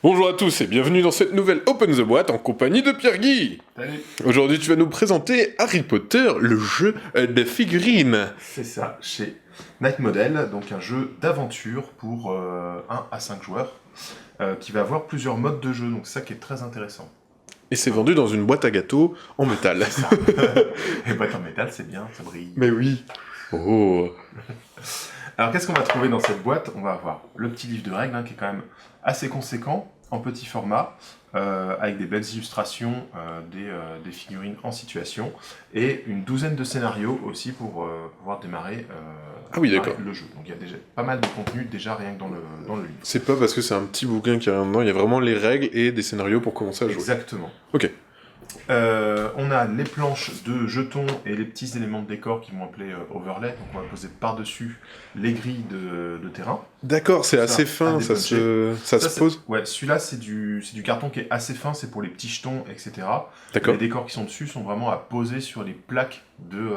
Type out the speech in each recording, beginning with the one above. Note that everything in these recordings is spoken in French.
Bonjour à tous et bienvenue dans cette nouvelle Open the Boîte en compagnie de Pierre-Guy. Salut. Aujourd'hui tu vas nous présenter Harry Potter, le jeu de figurines. C'est ça, chez Night Model, donc un jeu d'aventure pour 1 à 5 joueurs, qui va avoir plusieurs modes de jeu, donc c'est ça qui est très intéressant. Et c'est vendu dans une boîte à gâteaux en métal. Ça. Et boîte en métal, c'est bien, ça brille. Mais oui. Oh. Alors qu'est-ce qu'on va trouver dans cette boîte? On va avoir le petit livre de règles, qui est quand même assez conséquent, en petit format, avec des belles illustrations, des figurines en situation, et une douzaine de scénarios aussi pour pouvoir démarrer, le jeu. Donc il y a déjà pas mal de contenu déjà rien que dans le livre. C'est pas parce que c'est un petit bouquin qui est rien dedans, il y a vraiment les règles et des scénarios pour commencer à jouer. Exactement. Ok. On a les planches de jetons et les petits éléments de décor qui vont appeler overlay, donc on va poser par-dessus les grilles de terrain. D'accord, c'est assez fin, ça se pose. Ouais, celui-là c'est du carton qui est assez fin, c'est pour les petits jetons, etc. D'accord. Les décors qui sont dessus sont vraiment à poser sur les plaques de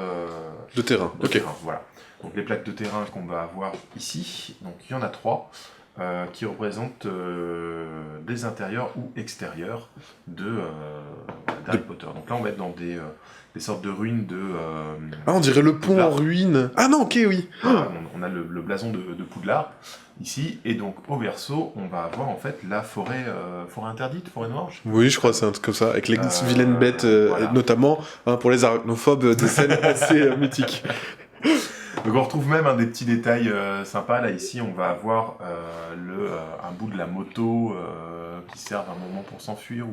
terrain. De ok. terrain, voilà. Donc les plaques de terrain qu'on va avoir ici, donc il y en a 3. Qui représentent des intérieurs ou extérieurs d'Harry Potter. Donc là, on va être dans des sortes de ruines de... Ah, on dirait le pont en ruine. Ah non, ok, oui. Voilà, on a le blason de Poudlard, ici, et donc au verso, on va avoir en fait la forêt interdite, forêt noire. Oui, je crois que c'est un truc comme ça, avec les vilaines bêtes, voilà. notamment pour les arachnophobes, des scènes assez mythiques. Donc on retrouve même des petits détails sympas. Là, ici, on va avoir un bout de la moto qui sert à un moment pour s'enfuir.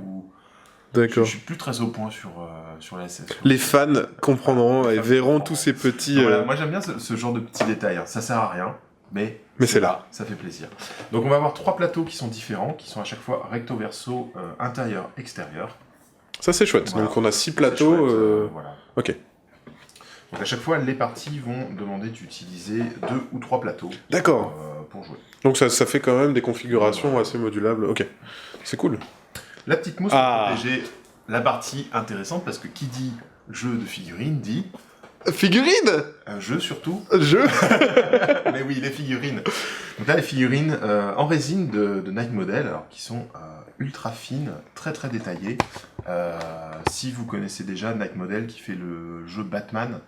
D'accord. Je suis plus très au point sur la scène. Les fans comprendront et verront tous ces petits... Voilà, moi, j'aime bien ce genre de petits détails. Ça sert à rien, mais c'est là. Ça fait plaisir. Donc on va avoir 3 plateaux qui sont différents, qui sont à chaque fois recto verso, intérieur, extérieur. Ça, c'est chouette. Voilà. Donc on a 6 plateaux. Chouette, voilà. Ok. Donc à chaque fois, les parties vont demander d'utiliser 2 ou 3 plateaux. D'accord. Pour jouer. Donc ça fait quand même des configurations assez modulables. Ok. C'est cool. La petite mousse pour protéger la partie intéressante, parce que qui dit jeu de figurines dit... Figurines Jeu surtout. Jeu. Mais oui, les figurines. Donc là, les figurines en résine de Night Model, alors, qui sont ultra fines, très très détaillées. Si vous connaissez déjà Night Model qui fait le jeu Batman,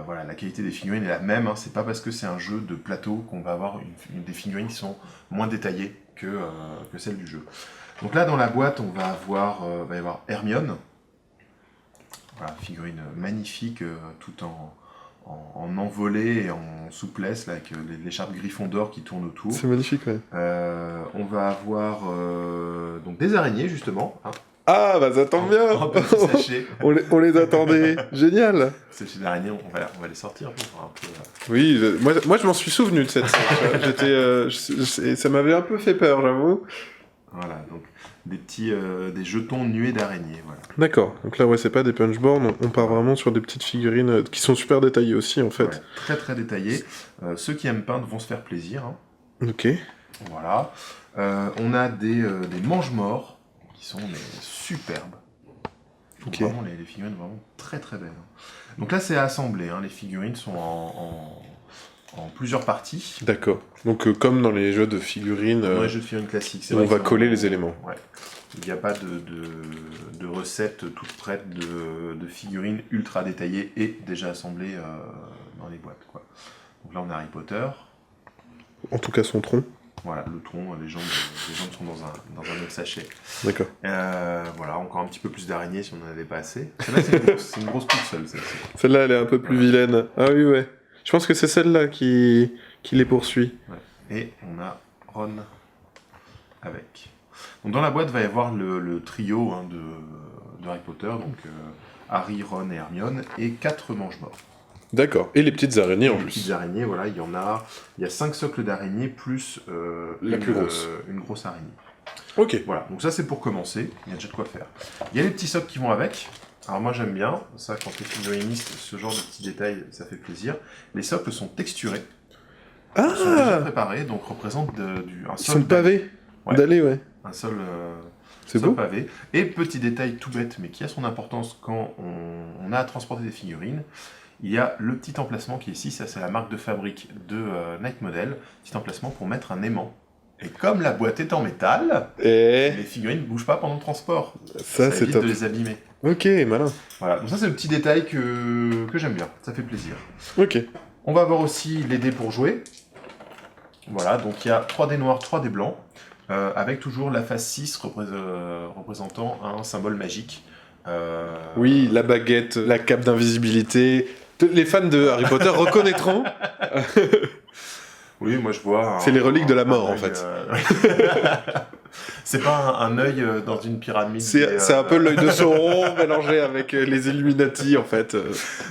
voilà, la qualité des figurines est la même. C'est pas parce que c'est un jeu de plateau qu'on va avoir des figurines qui sont moins détaillées que celles du jeu. Donc là, dans la boîte, on va y avoir Hermione. Voilà, figurine magnifique, tout en envolée et en souplesse, là, avec l'écharpe Gryffondor qui tourne autour. C'est magnifique, ouais. On va avoir donc des araignées, justement. Ah, bah ça tombe bien. En petit sachet. on les attendait. Génial. Sachet d'araignées, on va les sortir pour voir un peu... Oui, moi je m'en suis souvenu de cette scène. Ça m'avait un peu fait peur, j'avoue. Voilà, donc des jetons nués d'araignées, voilà. D'accord, donc là, ouais, c'est pas des punchboards, on part vraiment sur des petites figurines qui sont super détaillées aussi, en fait. Ouais, très très détaillées. Ceux qui aiment peindre vont se faire plaisir. Ok. Voilà. On a des mange-morts qui sont superbes. Ok. Vraiment, les figurines vraiment très très belles. Donc là, c'est à assembler. Les figurines sont en plusieurs parties. D'accord. Donc comme dans les jeux de figurines... Dans les jeux de figurines classiques. On va coller les éléments. Ouais. Il n'y a pas de recette toute prête de figurines ultra détaillées et déjà assemblées dans les boîtes, quoi. Donc là, on a Harry Potter. En tout cas, son tronc. Voilà, le tronc, les jambes sont dans un autre sachet. D'accord. Voilà, encore un petit peu plus d'araignées si on n'en avait pas assez. Celle-là, c'est une grosse toute seule, celle-ci. Celle-là, elle est un peu plus vilaine. Ah oui, ouais. Je pense que c'est celle-là qui les poursuit. Ouais. Et on a Ron avec. Donc dans la boîte, va y avoir le trio de Harry Potter, donc Harry, Ron et Hermione, et 4 mange-morts. D'accord. Et les petites araignées en plus. Les petites araignées, voilà, il y a 5 socles d'araignées plus la plus grosse. Une grosse araignée. Ok. Voilà, donc ça c'est pour commencer, il y a déjà de quoi faire. Il y a les petits socles qui vont avec. Alors moi j'aime bien, ça quand les figurinistes, ce genre de petits détails, ça fait plaisir. Les socles sont texturés. Ah, ils sont déjà préparés, donc représentent un sol. Ils sont pavés. Ouais. Dallés, ouais. Un sol, c'est beau. pavé. Et petit détail tout bête, mais qui a son importance quand on a à transporter des figurines, il y a le petit emplacement qui est ici, ça c'est la marque de fabrique de Night Model, petit emplacement pour mettre un aimant Et comme la boîte est en métal, Et les figurines ne bougent pas pendant le transport. ça, c'est évite top. de les abîmer. Ok, malin. Voilà, donc ça c'est le petit détail que j'aime bien, ça fait plaisir. Ok. On va avoir aussi les dés pour jouer. Voilà, donc il y a 3 dés noirs, 3 dés blancs, avec toujours la face 6 représentant un symbole magique. Oui, la baguette, la cape d'invisibilité. Les fans de Harry Potter reconnaîtront. Oui, moi je vois... C'est les reliques de la mort, en œil, fait. C'est pas un œil dans une pyramide. C'est un peu l'œil de Sauron mélangé avec les Illuminati, en fait.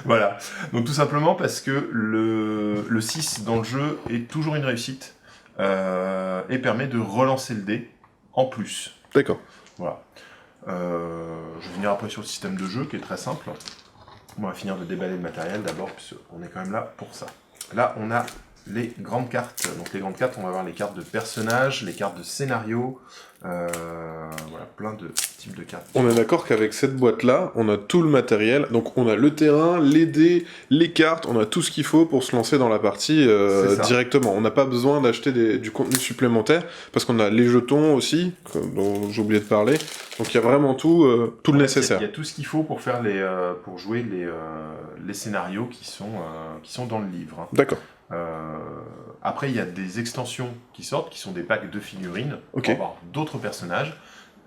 Voilà. Donc tout simplement parce que le 6 dans le jeu est toujours une réussite et permet de relancer le dé en plus. D'accord. Voilà. Je vais venir après sur le système de jeu qui est très simple. On va finir de déballer le matériel d'abord, puisqu'on est quand même là pour ça. Là, on a les grandes cartes. Donc les grandes cartes, on va avoir les cartes de personnages, les cartes de scénario, voilà, plein de types de cartes. On est d'accord qu'avec cette boîte-là, on a tout le matériel. Donc on a le terrain, les dés, les cartes, on a tout ce qu'il faut pour se lancer dans la partie C'est ça. directement. On n'a pas besoin d'acheter du contenu supplémentaire, parce qu'on a les jetons aussi, dont j'ai oublié de parler. Donc il y a vraiment tout le nécessaire. Il y a tout ce qu'il faut pour faire pour jouer les scénarios qui sont dans le livre. D'accord. Après, il y a des extensions qui sortent, qui sont des packs de figurines, Ok. pour avoir d'autres personnages.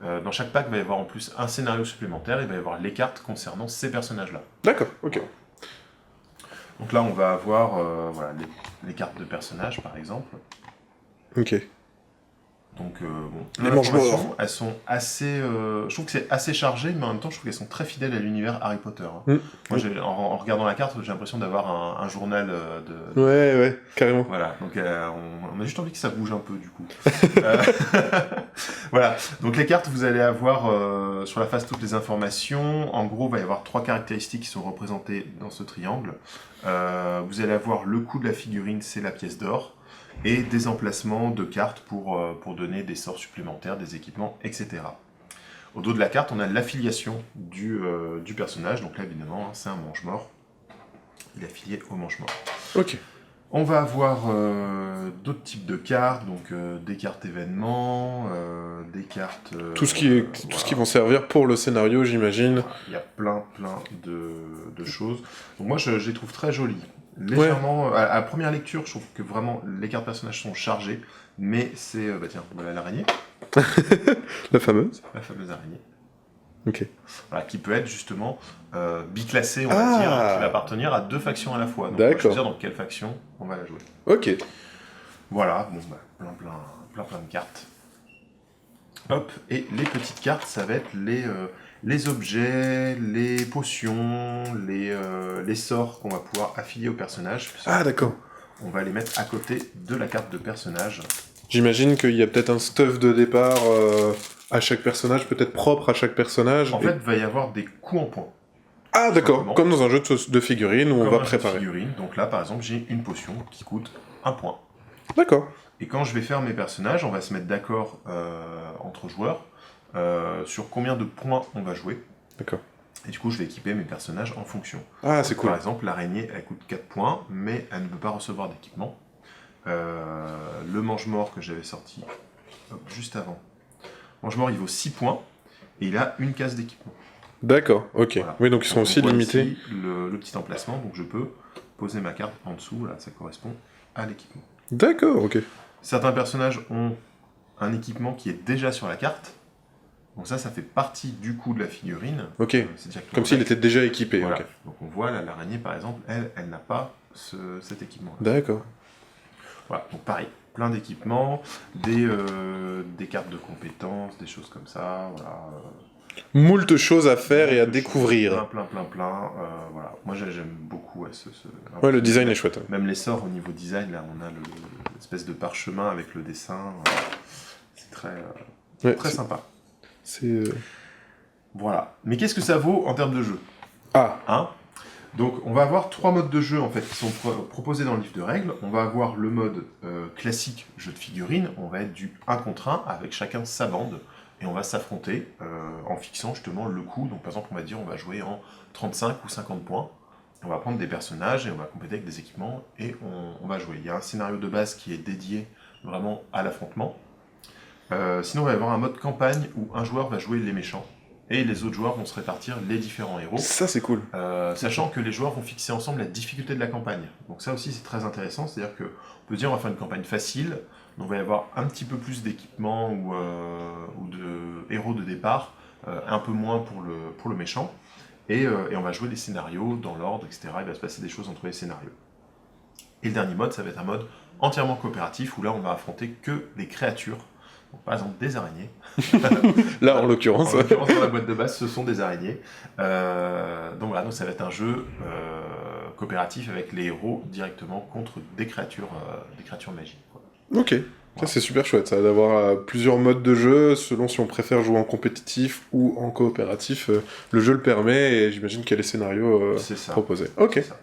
Dans chaque pack, il va y avoir en plus un scénario supplémentaire, et il va y avoir les cartes concernant ces personnages-là. D'accord, ok. Donc là, on va avoir voilà, les cartes de personnages, par exemple. Ok. Donc, Les manches informations, elles sont assez... je trouve que c'est assez chargé, mais en même temps, je trouve qu'elles sont très fidèles à l'univers Harry Potter. Hein. Moi, en regardant la carte, j'ai l'impression d'avoir un journal de... Ouais, carrément. Voilà, donc on a juste envie que ça bouge un peu, du coup. Voilà, donc les cartes, vous allez avoir sur la face toutes les informations. En gros, il va y avoir 3 caractéristiques qui sont représentées dans ce triangle. Vous allez avoir le coût de la figurine, c'est la pièce d'or. Et des emplacements de cartes pour donner des sorts supplémentaires, des équipements, etc. Au dos de la carte, on a l'affiliation du personnage. Donc là, évidemment, c'est un mange-mort. Il est affilié au mange-mort. Ok. On va avoir d'autres types de cartes, donc des cartes événements, des cartes... Tout ce qui vont servir pour le scénario, j'imagine. Voilà, il y a plein de choses. Donc moi, je les trouve très jolies. Légèrement, ouais. À première lecture, je trouve que vraiment les cartes personnages sont chargées, mais c'est... bah tiens, voilà l'araignée. La fameuse. La fameuse araignée. Ok. Voilà, qui peut être justement biclassée, on va dire, qui va appartenir à 2 factions à la fois. Donc on va choisir dans quelle faction on va la jouer. Ok. Voilà, bon, bah, plein de cartes. Hop, et les petites cartes, ça va être les objets, les potions, les sorts qu'on va pouvoir affilier au personnage. Ah, d'accord. On va les mettre à côté de la carte de personnage. J'imagine qu'il y a peut-être un stuff de départ à chaque personnage, peut-être propre à chaque personnage. En fait, il va y avoir des coups en points. Ah, d'accord. Comme dans un jeu de figurines où on va préparer. Donc là, par exemple, j'ai une potion qui coûte 1 point. D'accord. Et quand je vais faire mes personnages, on va se mettre d'accord entre joueurs sur combien de points on va jouer. D'accord. Et du coup, je vais équiper mes personnages en fonction. Ah, c'est cool. Par exemple, l'araignée, elle coûte 4 points, mais elle ne peut pas recevoir d'équipement. Le mange-mort que j'avais sorti juste avant. Mange-mort, il vaut 6 points, et il a une case d'équipement. D'accord, ok. Voilà. Oui, donc ils sont donc, aussi limités. Ici, le petit emplacement, donc je peux poser ma carte en dessous, là, ça correspond à l'équipement. D'accord, ok. Certains personnages ont un équipement qui est déjà sur la carte. Donc ça fait partie du coût de la figurine. Ok. Comme s'il était déjà équipé. Voilà. Okay. Donc on voit là, l'araignée par exemple, elle n'a pas cet équipement. D'accord. Voilà, donc pareil, plein d'équipements, des cartes de compétences, des choses comme ça, voilà. Moult choses à faire et à découvrir. Plein. Voilà. Moi j'aime beaucoup ouais, le design est chouette. Même les sorts au niveau design, là on a l'espèce de parchemin avec le dessin. C'est très sympa. C'est... Voilà. Mais qu'est-ce que ça vaut en termes de jeu ? Ah. Donc on va avoir 3 modes de jeu en fait qui sont proposés dans le livre de règles. On va avoir le mode classique jeu de figurines, on va être du 1 contre 1 avec chacun sa bande et on va s'affronter en fixant justement le coût. Donc par exemple on va dire on va jouer en 35 ou 50 points. On va prendre des personnages et on va compléter avec des équipements et on va jouer. Il y a un scénario de base qui est dédié vraiment à l'affrontement. Sinon, il va y avoir un mode campagne où un joueur va jouer les méchants et les autres joueurs vont se répartir les différents héros. Ça, c'est cool. Sachant que les joueurs vont fixer ensemble la difficulté de la campagne. Donc ça aussi, c'est très intéressant. C'est-à-dire qu'on peut dire on va faire une campagne facile, donc il va y avoir un petit peu plus d'équipement ou de héros de départ, un peu moins pour le méchant. Et on va jouer les scénarios dans l'ordre, etc. Il va se passer des choses entre les scénarios. Et le dernier mode, ça va être un mode entièrement coopératif, où là, on va affronter que des créatures. Donc, par exemple, des araignées. Là, en l'occurrence. En l'occurrence, dans la boîte de base, ce sont des araignées. Donc voilà, donc ça va être un jeu coopératif avec les héros directement contre des créatures magiques, quoi. Ok. Ça, c'est super chouette, ça, d'avoir plusieurs modes de jeu, selon si on préfère jouer en compétitif ou en coopératif. Le jeu le permet, et j'imagine qu'il y a les scénarios proposés. Ok. C'est ça.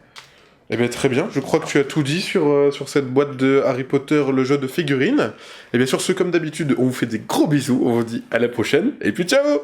Eh bien, très bien, je crois que tu as tout dit sur cette boîte de Harry Potter, le jeu de figurines. Et bien sur ce, comme d'habitude, on vous fait des gros bisous, on vous dit à la prochaine, et puis ciao!